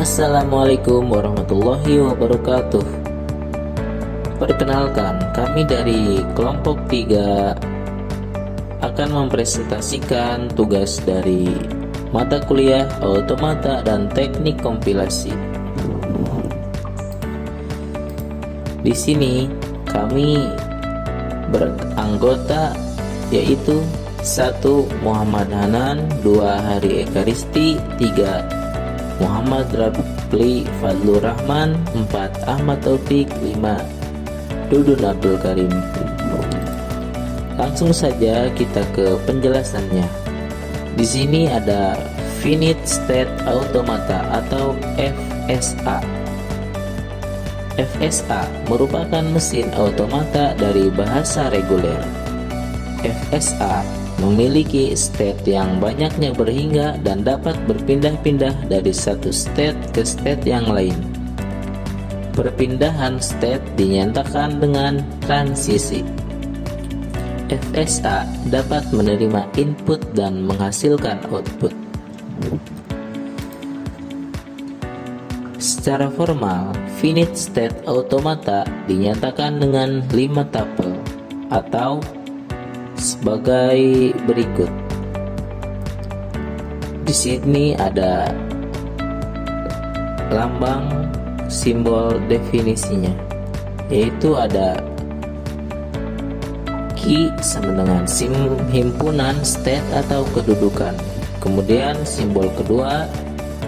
Assalamualaikum warahmatullahi wabarakatuh. Perkenalkan, kami dari kelompok 3 akan mempresentasikan tugas dari mata kuliah Automata dan Teknik Kompilasi. Di sini kami beranggota yaitu 1. Muhammad Hanan, 2. Hari Ekaristi, 3. Muhammad Rapli Fadlur Rahman, 4. Ahmad Taufik, 5. Dudun Abdul Karim. Langsung saja kita ke penjelasannya. Di sini ada Finite State Automata atau FSA. FSA merupakan mesin automata dari bahasa reguler. FSA memiliki state yang banyaknya berhingga dan dapat berpindah-pindah dari satu state ke state yang lain. Perpindahan state dinyatakan dengan transisi. FSA dapat menerima input dan menghasilkan output. Secara formal, finite state automata dinyatakan dengan 5 tupel atau sebagai berikut. Di sini ada lambang simbol definisinya, yaitu ada key sama dengan himpunan state atau kedudukan. Kemudian simbol kedua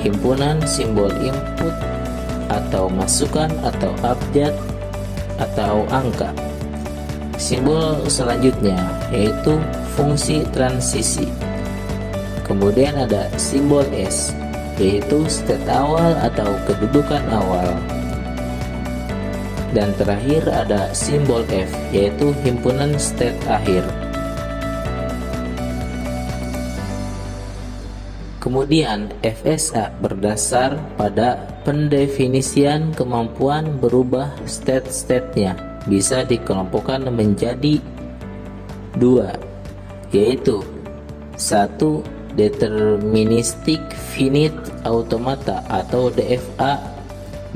himpunan simbol input atau masukan atau abjad atau angka. Simbol selanjutnya yaitu fungsi transisi. Kemudian ada simbol S yaitu state awal atau kedudukan awal. Dan terakhir ada simbol F yaitu himpunan state akhir. Kemudian FSA berdasar pada pendefinisian kemampuan berubah state-statenya bisa dikelompokkan menjadi 2, yaitu 1. Deterministic Finite Automata atau DFA,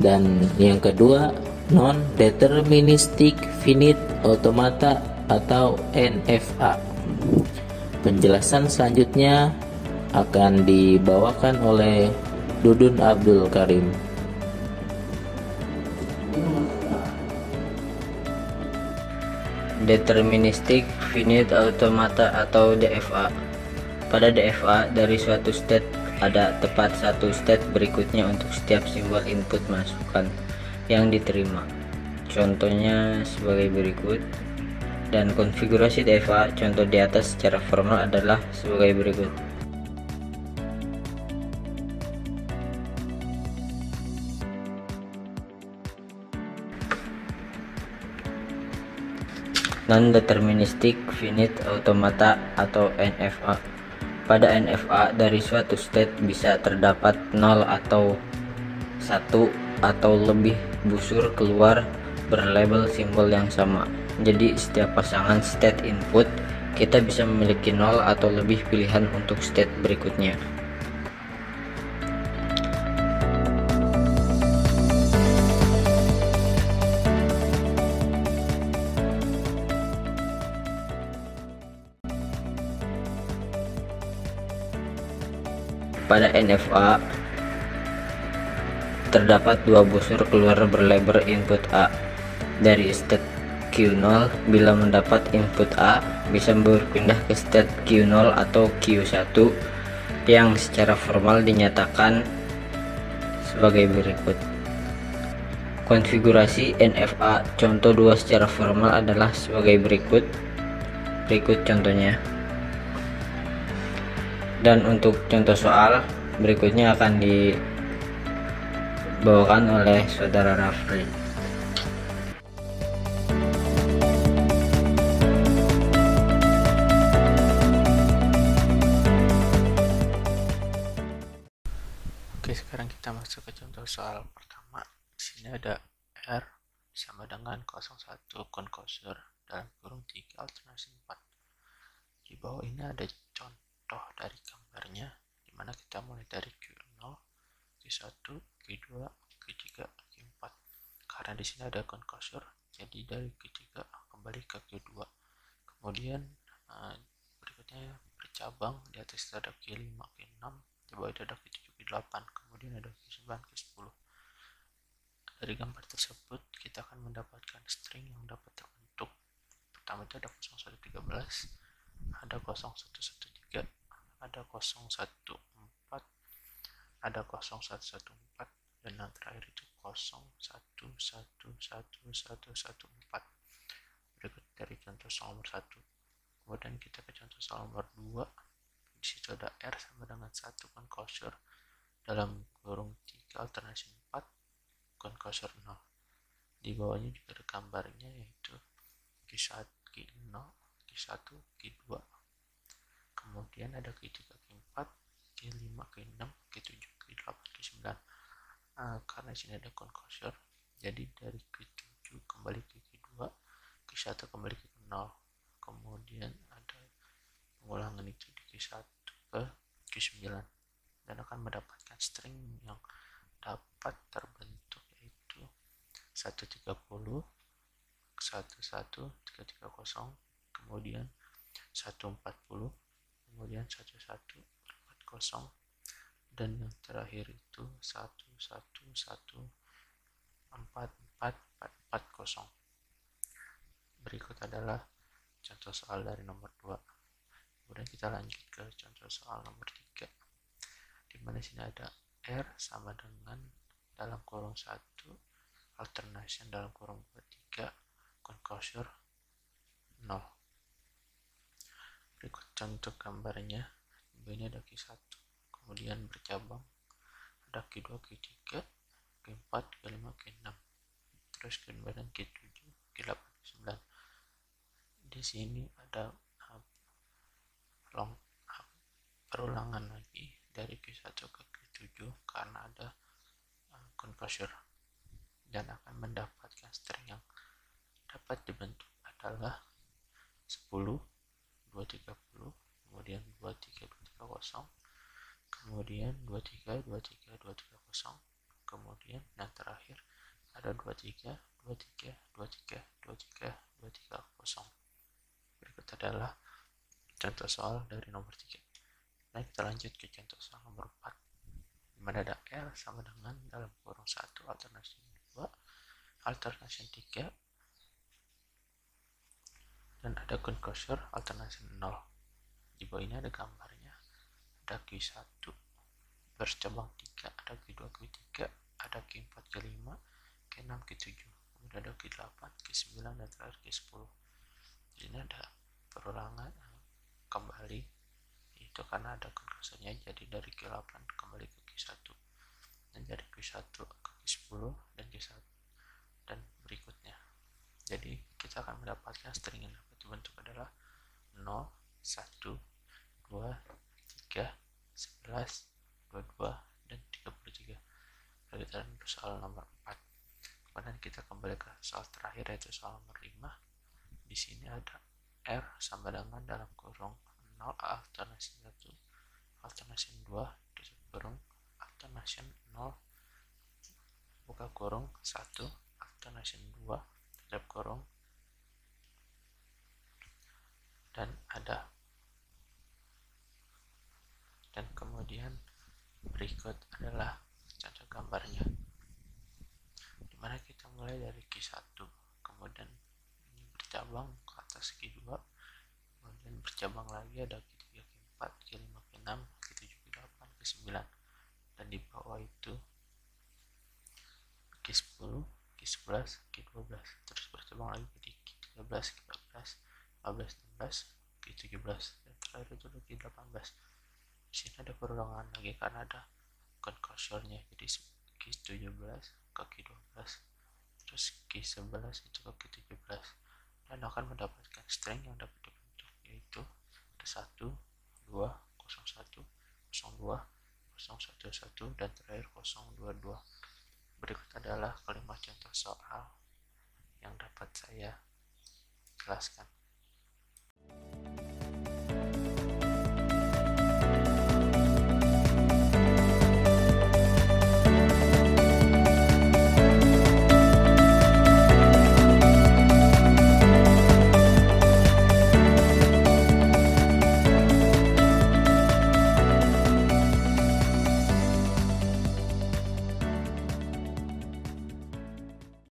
dan yang kedua Non-Deterministic Finite Automata atau NFA. Penjelasan selanjutnya akan dibawakan oleh Dudun Abdul Karim. Deterministic Finite Automata atau DFA. Pada DFA, dari suatu state ada tepat satu state berikutnya untuk setiap simbol input masukan yang diterima. Contohnya sebagai berikut. Dan konfigurasi DFA contoh di atas secara formal adalah sebagai berikut. Non-Deterministic Finite Automata atau NFA. Pada NFA, dari suatu state bisa terdapat 0 atau 1 atau lebih busur keluar berlabel simbol yang sama. Jadi setiap pasangan state input kita bisa memiliki 0 atau lebih pilihan untuk state berikutnya. Pada NFA terdapat 2 busur keluar berlabel input A. Dari state Q0 bila mendapat input A bisa berpindah ke state Q0 atau Q1 yang secara formal dinyatakan sebagai berikut. Konfigurasi NFA contoh 2 secara formal adalah sebagai berikut. Berikut contohnya. Dan untuk contoh soal berikutnya akan dibawakan oleh saudara Rafli. Oke, sekarang kita masuk ke contoh soal pertama. Di sini ada R sama dengan 01 konkosur dalam kurung 3 alternasi 4. Di bawah ini ada contoh dari gambarnya, dimana kita mulai dari Q0, Q1, Q2, Q3, Q4. Karena di sini ada concassure, jadi dari Q3 kembali ke Q2. Kemudian berikutnya bercabang, di atas ada Q5, Q6, di bawah itu ada Q7, Q8, kemudian ada Q9, Q10. Dari gambar tersebut kita akan mendapatkan string yang dapat terbentuk. Pertama itu ada 0113, ada 0113, ada 014, ada 0114, dan yang terakhir itu 01111114. Berikut dari contoh soal nomor 1. Kemudian kita ke contoh soal nomor 2. Di situ ada R sama dengan 1 concassure dalam kurung 3 alternasi 4 concassure 0. Di bawahnya juga ada gambarnya, yaitu Q1, Q0, Q1, Q2. Kemudian ada Q3, Q4, Q5, Q6, Q7, Q8, Q9. Karena sini ada concassure, jadi dari Q7 kembali ke Q2, Q1 kembali ke Q0. Kemudian ada pengulangan itu di Q1 ke Q9, dan akan mendapatkan string yang dapat terbentuk, yaitu 130, 11330, kemudian 140, kemudian 1140, dan yang terakhir itu 1114440. Berikut adalah contoh soal dari nomor 2. Kemudian kita lanjut ke contoh soal nomor 3, di mana sini ada R sama dengan dalam kurung 1 alternation dalam kurung 23 concassure 0. Berikut contoh gambarnya. Ini ada Q1, kemudian bercabang ada Q2, Q3, Q4, Q5, Q6, terus kemudian Q7, Q8, Q9. Di sini ada perulangan lagi dari Q1 ke Q7 karena ada concassure, dan akan mendapatkan string yang dapat dibentuk adalah 10, 230, kemudian 23, 230, kemudian 23, 23, 230, kemudian yang terakhir ada 23, 23, 23, 23, 230. Berikut adalah contoh soal dari nomor 3. Nah, kita lanjut ke contoh soal nomor 4, di mana ada R sama dengan dalam kurung 1 alternasi 2 alternasi 3, dan ada concassure alternasi 0. Di bawah ini ada gambarnya, ada Q1 bercabang 3, ada Q2, Q3, ada Q4, Q5, Q6, Q7, kemudian ada Q8, Q9, dan terakhir Q10. Di sini ada perulangan kembali, itu karena ada concassure-nya, jadi dari Q8 kembali ke Q1, dan dari Q1 ke Q10 dan Q1 dan berikutnya. Jadi kita akan mendapatkan string yang dapat dibentuk adalah 0, 1, 2, 3, 11, 22, dan 33. Lanjutan soal nomor 4. Kemudian kita kembali ke soal terakhir, yaitu soal nomor 5. Di sini ada R sama dengan dalam kurung 0 alternasi 1 alternasi 2 tutup kurung alternasi 0 buka kurung 1 alternasi 2 tutup kurung, dan kemudian berikut adalah contoh gambarnya, dimana kita mulai dari Q1, kemudian ini bercabang ke atas Q2, kemudian bercabang lagi ada Q3, Q4, Q5, Q6, Q7, Q8, Q9, dan di bawah itu Q10, Q11, Q12, terus bercabang lagi ke Q13, Q14, 15, 16, Q17, dan terakhir itu Q18. Di sini ada perulangan lagi karena ada concassure-nya, jadi Q17 ke Q12, terus Q11 itu ke Q17, dan akan mendapatkan string yang dapat dibentuk, yaitu ada 1, 2, 01, 02, 011, dan terakhir 022. Berikut adalah kelima contoh soal yang dapat saya jelaskan.